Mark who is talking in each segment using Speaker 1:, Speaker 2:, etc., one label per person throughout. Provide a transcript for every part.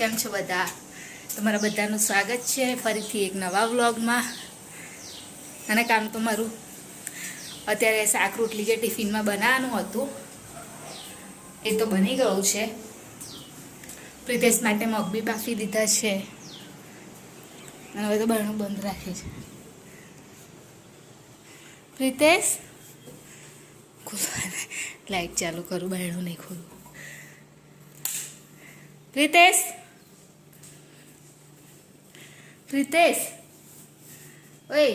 Speaker 1: કેમ છો બધા? તમારા બધાનું સ્વાગત છે ફરીથી એક નવા વ્લોગમાં. અને કામ તો મારું અત્યારે શાક રોટલી જે ટિફિનમાં બનાવવાનું હતું એ તો બની ગયું છે. પ્રિતેશ માટે મગ બી બાફી દીધા છે અને હવે તો બરણું બંધ રાખે છે. પ્રિતેશ લાઈટ ચાલુ કરું, બરણું નહીં ખોલું. પ્રિતેશ પ્રિતેશ ઓય,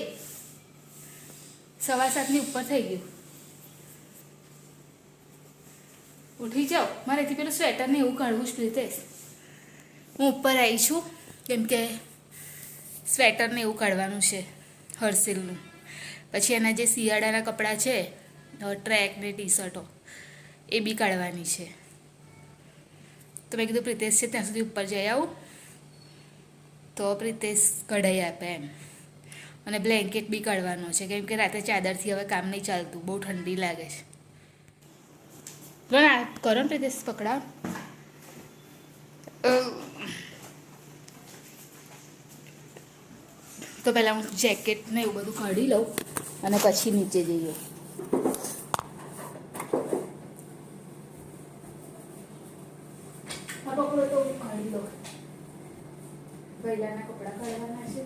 Speaker 1: 7:15 ઉપર થઈ ગયું, ઉઠી જાઓ. મારેથી પેલું સ્વેટર ને એવું કાઢવું જ. પ્રિતેશ હું ઉપર આવી છું કેમ કે સ્વેટર ને એવું કાઢવાનું છે હર્ષિલનું. પછી એના જે શિયાળાના કપડાં છે, ટ્રેક ને ટી શર્ટો, એ બી કાઢવાની છે. તો મેં કીધું પ્રિતેશ છે ત્યાં સુધી ઉપર જઈ આવું તો પ્રિતેશ કઢાઈ આપે એમ. અને બ્લેન્કેટ બી કાઢવાનો છે કેમ કે રાતે ચાદરથી હવે કામ નહીં ચાલતું, બહુ ઠંડી લાગે છે. કરો ને પ્રિતેશ, પકડાવ. તો પહેલાં હું જેકેટ ને એવું બધું કાઢી લઉં અને પછી નીચે જઈએ. પકડો તો હું કાઢી લઉં. પહેલાંના કપડાં કાઢવાના છે.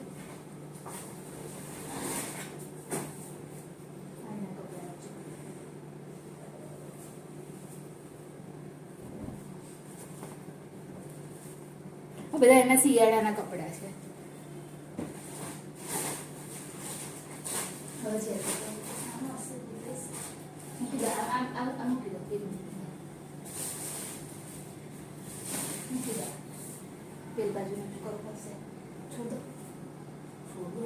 Speaker 1: બધા એના શિયાળાના કપડાં છે. પેલ બાજુ કરવું પડશે. છોડો છોડો.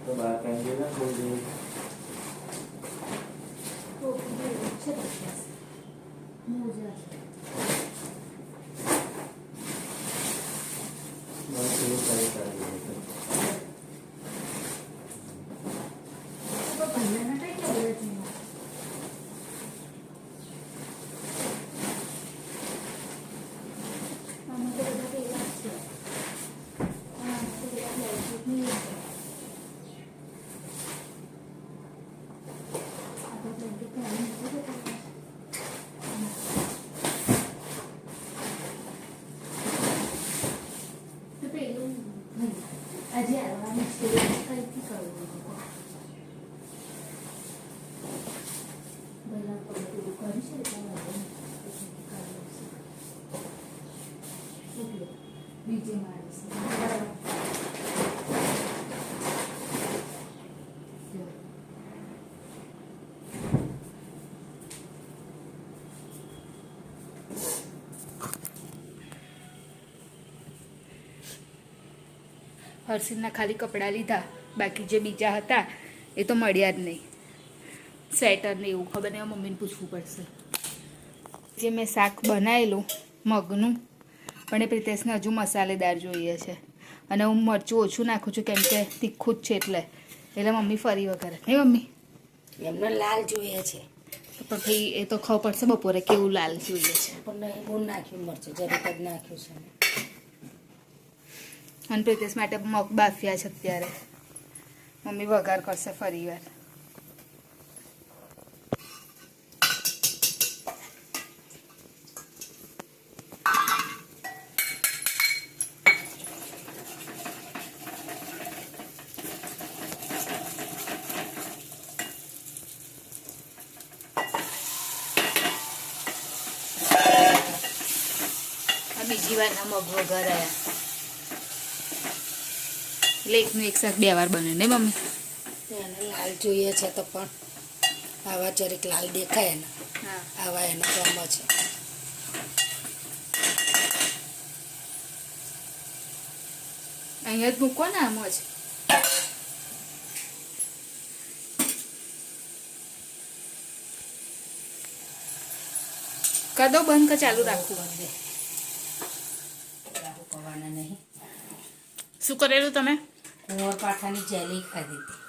Speaker 2: તો બહાર કાંઈ ગયેલા કોઈ દિવસ? બસ એવું કરે સારી રીતે.
Speaker 1: આજે આવવાની છે કઈથી કરવું પહેલાં પેલું કર્યું છે એટલે બીજે મારીશ. હર્ષિલના ખાલી કપડાં લીધા, બાકી જે બીજા હતા એ તો મળ્યા જ નહીં. સ્વેટર ને એવું ખબર નહીં, મમ્મીને પૂછવું પડશે. જે મેં શાક બનાવેલું મગનું, પણ એ પ્રિતેશને હજુ મસાલેદાર જોઈએ છે અને હું મરચું ઓછું નાખું છું કેમ કે તીખું જ છે એટલે મમ્મી ફરી વગર નહીં મમ્મી
Speaker 3: એમને લાલ જોઈએ છે.
Speaker 1: પણ ભાઈ એ તો ખબર પડશે બપોરે કેવું લાલ જોઈએ છે.
Speaker 3: પણ બહુ નાખ્યું મરચું, જરીક જ નાખ્યું છે.
Speaker 1: અને પ્રિતેશ માટે મગ બાફ્યા છે અત્યારે. મમ્મી વઘાર કરશે ફરી વાર. બીજી વારના મગ વઘારાયા એટલે એકનું એક શાક 2 વાર બને ને મમ્મી?
Speaker 3: એને લાલ જોઈએ છે તો પણ આવા જરીક લાલ દેખાય ને,
Speaker 1: હા
Speaker 3: આવા એનો ગમે છે.
Speaker 1: અહીંયા જ મૂકો ને આમ જ. કદો બંધ કે ચાલુ રાખવું?
Speaker 3: રાહુ પવાના નહીં.
Speaker 1: શું કરેલું તમે?
Speaker 3: કુંવર પાઠાની જેલી ખાધી હતી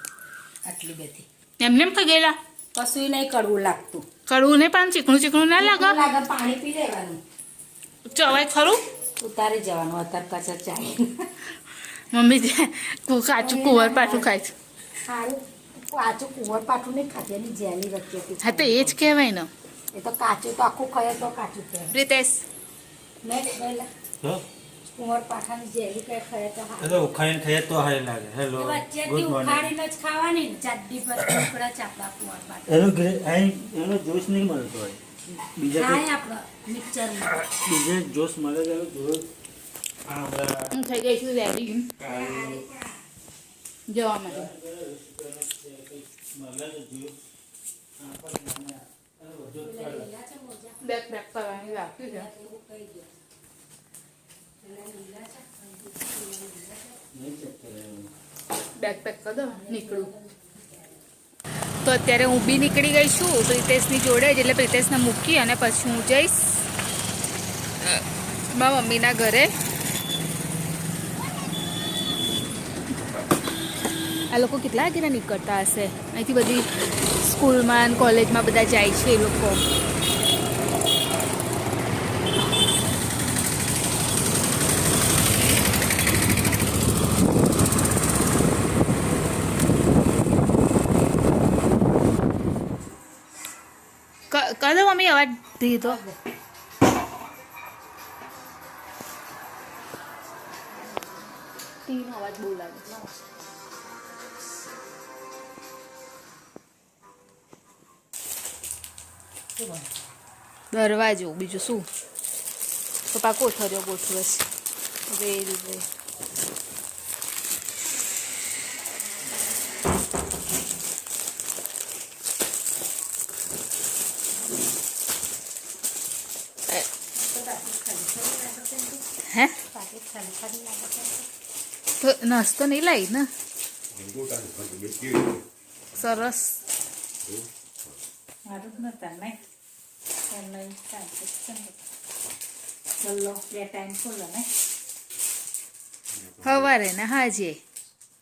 Speaker 3: આટલી બધી.
Speaker 1: એમને એમ ખાઈ ગયેલા?
Speaker 3: કશું નહીં કડવું લાગતું.
Speaker 1: કડવું નહીં પણ ચીકણું ચીકણું ના લાગે?
Speaker 3: લાગે પાણી પી લેવાનું.
Speaker 1: ચવાય ખરું?
Speaker 3: ઉતારી જવાનું અત્યારે કચર ચાય.
Speaker 1: મમ્મી કાચું કુંવર પાછું ખાય છે.
Speaker 3: સારું કાચું કુંવર પાઠું નહીં ખાધી એની જેલી વચ્ચે હતી.
Speaker 1: હા તો એ જ કહેવાય ને.
Speaker 3: એ તો કાચું તો આખું ખાય તો કાચું કહેવાય.
Speaker 1: પ્રિતેશ
Speaker 3: નહીં ગયેલા
Speaker 2: તો
Speaker 3: કુંવર પાઠાની જેલી કઈ ખાય તો
Speaker 2: એ તો ઉખાઈને ખાઈએ તો હારી લાગે. હેલો,
Speaker 3: વચ્ચેથી
Speaker 2: ગુડ મોર્નિંગ.
Speaker 3: ઉખાડીને જ ખાવાની ને ચાડડી પર ટુકડા ચાપડા કુંવર પાઠા
Speaker 2: એનો જોશ નહીં મળતો હોય. બીજા
Speaker 3: ખાય આપણો મિક્સરમાં.
Speaker 2: બીજે જોશ મળે છે એનો જોશ. આ આપણા
Speaker 1: હું થઈ ગઈ છું રેડી જવા માટે.
Speaker 2: મળે છે જોશ.
Speaker 1: બેક બેક કરવાની રાખી છે. બેક પેક કરી દો નીકળું. તો અત્યારે હું બી નીકળી ગઈ છું પ્રિતેશની જોડે જ, એટલે પ્રિતેશને મૂકી અને પછી હું જઈશ મારા મમ્મીના ઘરે. આ લોકો કેટલા વાગ્યાના નીકળતા હશે? અહીંથી બધી સ્કૂલમાં અને કોલેજમાં બધા જાય છે એ લોકો. કદો મમ્મી અવાજ દીધો. ટીનો અવાજ બહુ લાગે. દરવાજો બીજું શું? પપ્પા કોથળીઓ ગોઠવે છે હવે એ રીતે. હે તો નાસ્તો નહીં લાવી ને? સરસ.
Speaker 3: મારું જ નતા નહીં ચલો 2 ટાઈમ ખોલો ને
Speaker 1: સવારે ને હાજે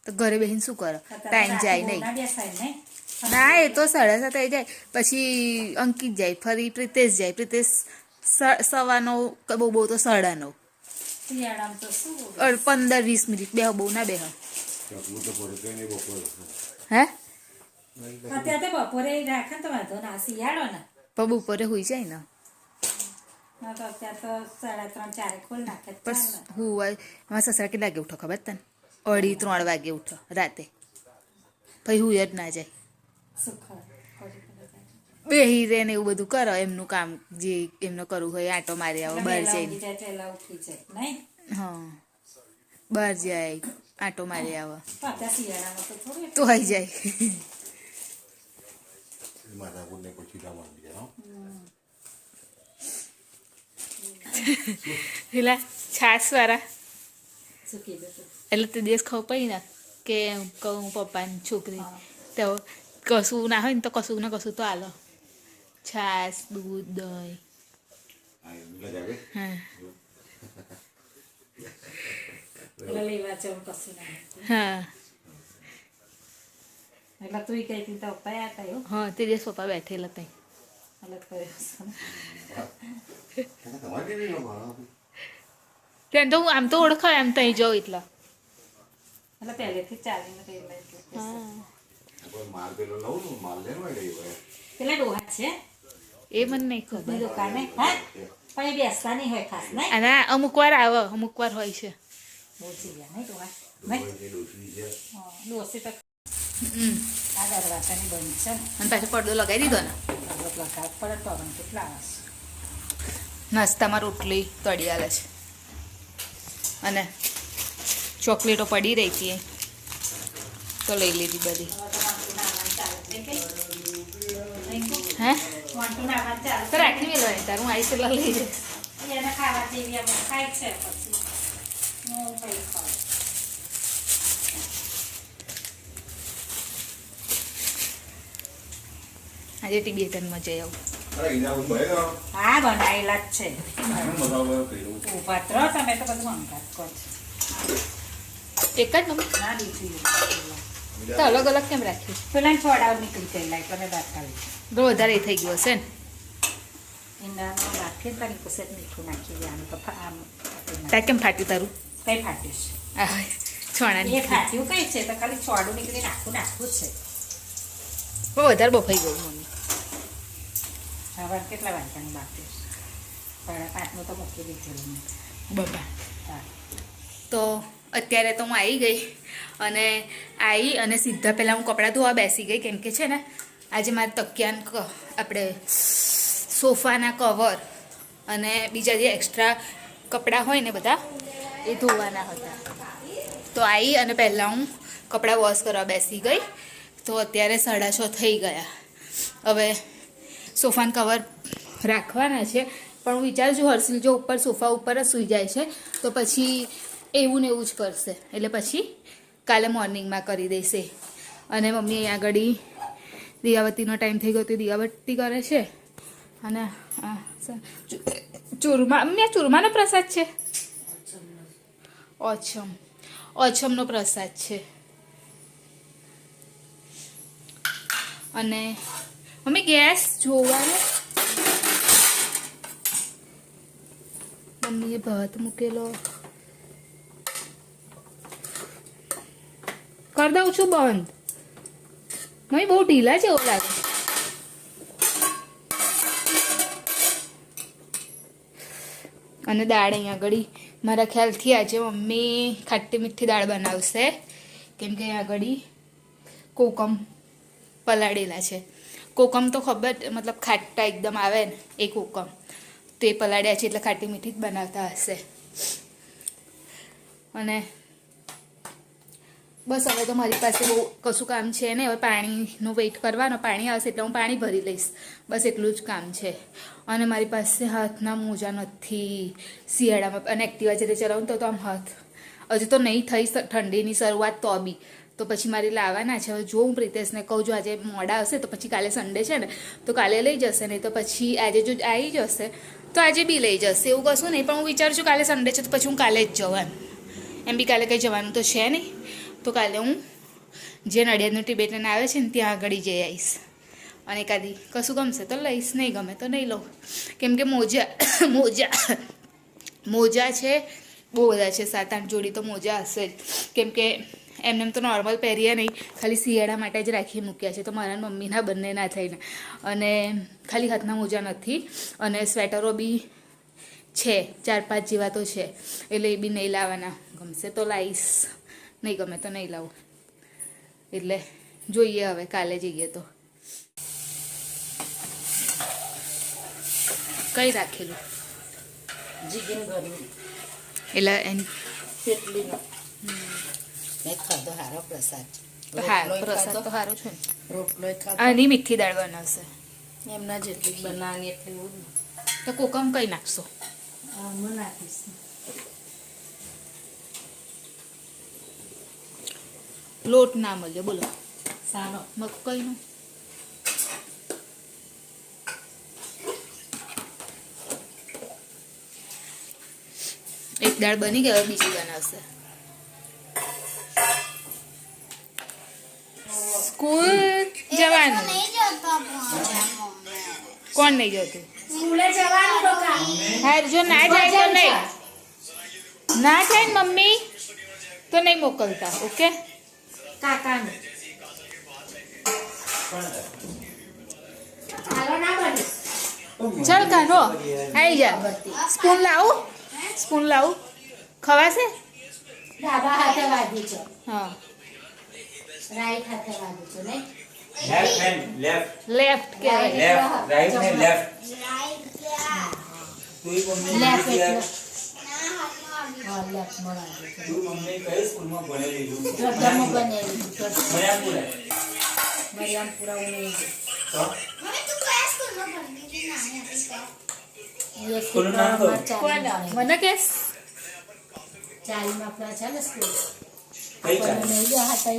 Speaker 1: તો ઘરે બેસીને શું કરો? ટાઈમ જાય નહીં.
Speaker 3: બેસાય નહીં.
Speaker 1: ના એ તો 7:30 થઈ જાય. પછી અંકિત જાય, ફરી પ્રિતેશ જાય. પ્રિતેશ 9:15 બહુ તો 9:30.
Speaker 3: શિયાળામાં તો શું
Speaker 1: 15-20 મિનિટ બે બહુ ના બે. હે
Speaker 3: અત્યારે તો બપોરે રાખે ને તો વાંધો ના. શિયાળો ને
Speaker 1: પણ બપોરે હોઈ જાય ને.
Speaker 3: ના તો અત્યારે તો 3:30-4 ખોલ નાખે જ
Speaker 1: બસ
Speaker 3: ચાલે.
Speaker 1: હું મારા સસરા કેટલા વાગે ઉઠો ખબર તને? 2:30-3 વાગે ઉઠો રાતે. પછી હું જ ના જાય.
Speaker 3: શું ખબર
Speaker 1: બેહી રહે ને એવું બધું કરો. એમનું કામ જે એમને કરવું હોય આંટો મારી આવો બહાર જઈને.
Speaker 3: પહેલા ઉઠી જાય નહીં.
Speaker 1: હા બહાર જાય આંટો મારી આવો
Speaker 3: તો અત્યારે શિયાળામાં તો થોડું
Speaker 1: તો આવી જાય. પેલા છાસ વાળા
Speaker 3: શું કીધું તું?
Speaker 1: એટલે તે દિવસ ખબર પડી ને કે કહું પપ્પાની છોકરી તો કશું ના હોય ને તો કશું ને કશું તો આલો. છાસ, દૂધ, દહીં. હા
Speaker 3: એટલે લેવા જવું કશું ના.
Speaker 1: હા
Speaker 3: એટલે તું કઈ હતી તો પપ્પા હતા એવું
Speaker 1: હા તે દિવસ પપ્પા બેઠેલા ત્યાં.
Speaker 3: અલગ કર્યો
Speaker 1: ત્યાં તો આમ તો ઓળખાય આમ ત્યાં જાઉં એટલે.
Speaker 3: એટલે પહેલેથી ચાલીને રહેલા એટલે પેલા ડોહા છે
Speaker 1: એ મને નહીં ખબર.
Speaker 3: દૂધની દુકાને હા પણ એ બેસતા નહીં હોય ખાસ નહીં.
Speaker 1: અને અમુક વાર આવે અમુક વાર હોય છે.
Speaker 3: બહુ જીવ્યા નહીં ડોહા નહીં ડોસી તો
Speaker 1: હમ
Speaker 3: આ દરવાજાની બંધ છે ને
Speaker 1: અને પાછો પડદો લગાવી દીધો ને.
Speaker 3: લગાવ પડે તો પણ કેટલા આવશે.
Speaker 1: નાસ્તામાં રોટલી તળી આલે છે અને ચોકલેટો પડી રહી હતી તો લઈ લીધી બધી. હે તો રાખી મેળવાની તારું આવીશ એટલે લઈ જઈશ.
Speaker 3: એને ખાવા જેવી અમે ખાય છે પછી હું કઈ ખાવ.
Speaker 1: આજે ટિબેટનમાં જઈ આવું.
Speaker 2: અરે ઈના બધું ભરે ગયો.
Speaker 3: હા બનાવેલા જ છે
Speaker 2: આનો મસાલો કર્યો.
Speaker 3: પાત્ર તમે તો બધું મંગાત કરો છો.
Speaker 1: એક જ મમ્મી
Speaker 3: ના દીધી
Speaker 1: તો અલગ અલગ કેમ રાખ્યું
Speaker 3: પેલા છોડાવ નીકળી ગયેલા તમે દાંત કાઢી
Speaker 1: તો વધારે થઈ ગયો હશે ને
Speaker 3: ઈંડાનો રાખીને તારી કુસેટ મીઠું નાખી દેવાનું તો આમ
Speaker 1: ત્યાં કેમ ફાટ્યું તારું
Speaker 3: કઈ ફાટ્યું
Speaker 1: આ છોણાની
Speaker 3: છે એ ફાટ્યું કઈ છે તો ખાલી છોડું નીકળી નાખવું જ છે
Speaker 1: બહુ વધારે બફાઈ ગયું મમ્મી
Speaker 3: હવે કેટલા વાગ્યાનું બાકી છે પણ 5નું તો મૂકી દીધેલું
Speaker 1: બાબા
Speaker 3: હા
Speaker 1: તો અત્યારે તો હું આવી ગઈ અને સીધા પહેલાં હું કપડાં ધોવા બેસી ગઈ કેમ કે છે ને આજે મારે તકિયાન આપણે સોફાના કવર અને બીજા જે એક્સ્ટ્રા કપડાં હોય ને બધા એ ધોવાના હતા તો આવી અને પહેલાં હું કપડાં વોશ કરવા બેસી ગઈ તો અત્યારે 6:30 થઈ ગયા હવે સોફાના કવર રાખવાના છે પણ હું વિચારું છું હર્ષિલ જો ઉપર સોફા ઉપર જ સૂઈ જાય છે તો પછી એવું ને એવું જ કરશે એટલે પછી કાલે મોર્નિંગમાં કરી દેશે અને મમ્મી અહીંયા આગળ દિયાબત્તીનો ટાઈમ થઈ ગયો તો દિયાબત્તી કરે છે અને ચૂરમા મમ્મી આ ચૂરમાનો પ્રસાદ છે ઓછમનો પ્રસાદ છે અને મમ્મી ગેસ જોવાનો મમ્મીએ ભાત મૂકેલો કરી દઉં છું બંધ મમ્મી બહુ ઢીલા છે એવું લાગે અને દાળ અહીંયા આગળ મારા ખ્યાલથી આજે મમ્મી ખાટી મીઠી દાળ બનાવશે કેમ કે અહીંયા આગળ કોકમ પલાળેલા છે કોકમ તો ખબર મતલબ ખાટા એકદમ આવે ને એ કોકમ તો એ પલાળ્યા છે એટલે ખાટી મીઠી જ બનાવતા હશે અને બસ હવે તો મારી પાસે બહુ કશું કામ છે ને હવે પાણીનો વેઇટ કરવાનો પાણી આવશે એટલે હું પાણી ભરી લઈશ બસ એટલું જ કામ છે અને મારી પાસે હાથના મોજા નથી શિયાળામાં અને એક્ટિવા જ્યારે ચલાવું તો આમ હાથ હજુ તો નહીં થઈ ઠંડીની શરૂઆત તો બી તો પછી મારે લાવવાના છે હવે જો હું પ્રિતેશને કહું જો આજે મોડા હશે તો પછી કાલે સન્ડે છે ને તો કાલે લઈ જશે નહીં તો પછી આજે જો આવી જશે તો આજે બી લઈ જશે એવું કશું નહીં પણ હું વિચારું છું કાલે સન્ડે છે તો પછી હું કાલે જ જવું એમ બી કાલે કંઈ જવાનું તો છે નહીં તો કાલે હું જે નડિયાદનું ટિબેટન આવે છે ને ત્યાં આગળ જઈ આવીશ અને એકાદી કશું ગમશે તો લઈશ નહીં ગમે તો નહીં લઉં કેમ કે મોજા છે બહુ બધા છે 7-8 જોડી તો મોજા હશે જ કેમ કે એમને તો નોર્મલ પહેરીએ નહીં ખાલી શિયાળા માટે જ રાખી મૂક્યા છે તો મારા મમ્મીના બંને ના થઈને અને ખાલી હાથના મોજા નથી અને સ્વેટરો બી છે 4-5 જેવા તો છે એટલે એ બી નહીં લાવવાના ગમશે તો લાવીશ નહીં ગમે તો નહીં લાવું એટલે જોઈએ હવે કાલે જઈએ તો કઈ રાખેલું
Speaker 3: જીગીન ઘરનું
Speaker 1: એટલે એની
Speaker 3: કેટલીનો મેં ખાધો સારો પ્રસાદ
Speaker 1: પ્રસાદ તો સારો છે ને
Speaker 3: રોટલો ખાધો
Speaker 1: આની મીઠી દાળ બનાવશે
Speaker 3: એમના જેટલી બનાવવાની એટલી એવું
Speaker 1: તો કોકમ કઈ નાખશો
Speaker 3: આમાં નાખીશ
Speaker 1: લોટ ના મળ્યો બોલો
Speaker 3: સારો
Speaker 1: મકઈનો એક દાળ બની ગઈ હવે બીજી બનાવશે સ્કૂલ જવાનું કોણ નહીં જતું હા જો ના જાય તો નહીં ના જાય ને મમ્મી તો નહીં મોકલતા ઓકે
Speaker 3: કાકાને
Speaker 1: ચાલ કાનો આવી જા સ્પૂન લાવું ખવાશે
Speaker 3: ડાબા હાથે વાગી છે
Speaker 1: હા
Speaker 3: રાઈટ હાથે વાગી છે ને
Speaker 1: લેફ્ટ કહેવાય
Speaker 2: રાઈટ ને લેફ્ટ
Speaker 3: લેફ્ટ એટલે હા લેફ્ટ માં વાગી છે
Speaker 2: તું મમ્મી કઈ સ્કૂલમાં ભણેલી છું
Speaker 3: જોધામાં બનેલી
Speaker 2: મરિયામપુરા
Speaker 3: મરિયામપુરા ઉમેરી
Speaker 2: તો
Speaker 3: એ
Speaker 2: સ્કૂલનું નામ કહો.
Speaker 1: મને કે
Speaker 3: ચાલીમાં આપણા છે ને સ્કૂલ
Speaker 2: કઈ
Speaker 3: પણ
Speaker 2: ચાલી
Speaker 3: નહીં ગયા હતા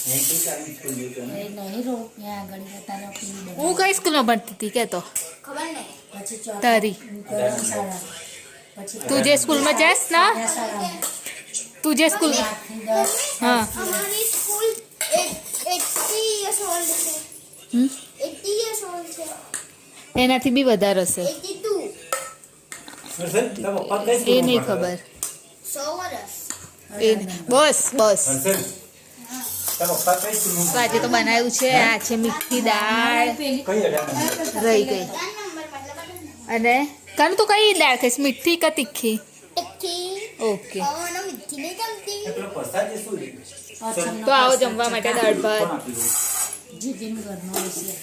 Speaker 2: કઈ ચાલી સ્કૂલ ગયો તો ને
Speaker 3: એ નહીં રો ત્યાં આગળ જતા ને પીવી
Speaker 1: હું કઈ સ્કૂલમાં ભણતી હતી કે તો
Speaker 4: ખબર નહીં.
Speaker 5: પછી ચોથા
Speaker 1: તારી
Speaker 5: ધર્મશાળા. પછી
Speaker 1: તું જે સ્કૂલમાં જાસ ને
Speaker 5: શાળામાં.
Speaker 1: તું જે સ્કૂલ
Speaker 5: 8 થી 10.
Speaker 1: હા
Speaker 4: અમારી સ્કૂલ 80 years old છે.
Speaker 1: હમ?
Speaker 4: 80 years old છે.
Speaker 1: એનાથી બી વધારે હશે
Speaker 4: 82.
Speaker 2: હર્ષલ, તારા પપ્પા કઈ
Speaker 1: એ
Speaker 2: સ્કૂલમાં
Speaker 1: નહીં
Speaker 2: ભણતા?
Speaker 1: ખબર
Speaker 4: 100 વર્ષ.
Speaker 1: એ બસ બસ
Speaker 2: હર્ષલ, તારા પપ્પા કઈ સ્કૂલમાં
Speaker 1: તો આજે તો બનાવ્યું છે આ છે મીઠી દાળ
Speaker 2: કઈ અડાડે?
Speaker 1: રહી ગઈ
Speaker 4: ત્રણ નંબર મતલબ
Speaker 1: અને કાનું તું કઈ દાળ ખાઈશ મીઠી કે તીખી
Speaker 4: ટિક્કી.
Speaker 1: ઓકે
Speaker 4: મને મીઠી નહીં ગમતી.
Speaker 2: એ પેલો પ્રસાદ એ શું છે?
Speaker 1: તો આવો જમવા માટે દાળ ભાત
Speaker 2: કોણ આપી દઉં?
Speaker 5: જીજીનું ઘરનું હશે.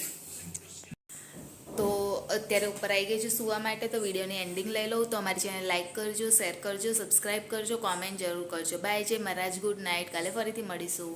Speaker 1: તો અત્યારે ઉપર આવી ગઈ છું સુવા માટે તો વિડીયોની એન્ડિંગ લઈ લઉં તો અમારી ચેનલ લાઇક કરજો શેર કરજો સબસ્ક્રાઈબ કરજો કોમેન્ટ જરૂર કરજો બાય જય મહારાજ ગુડ નાઇટ કાલે ફરીથી મળીશું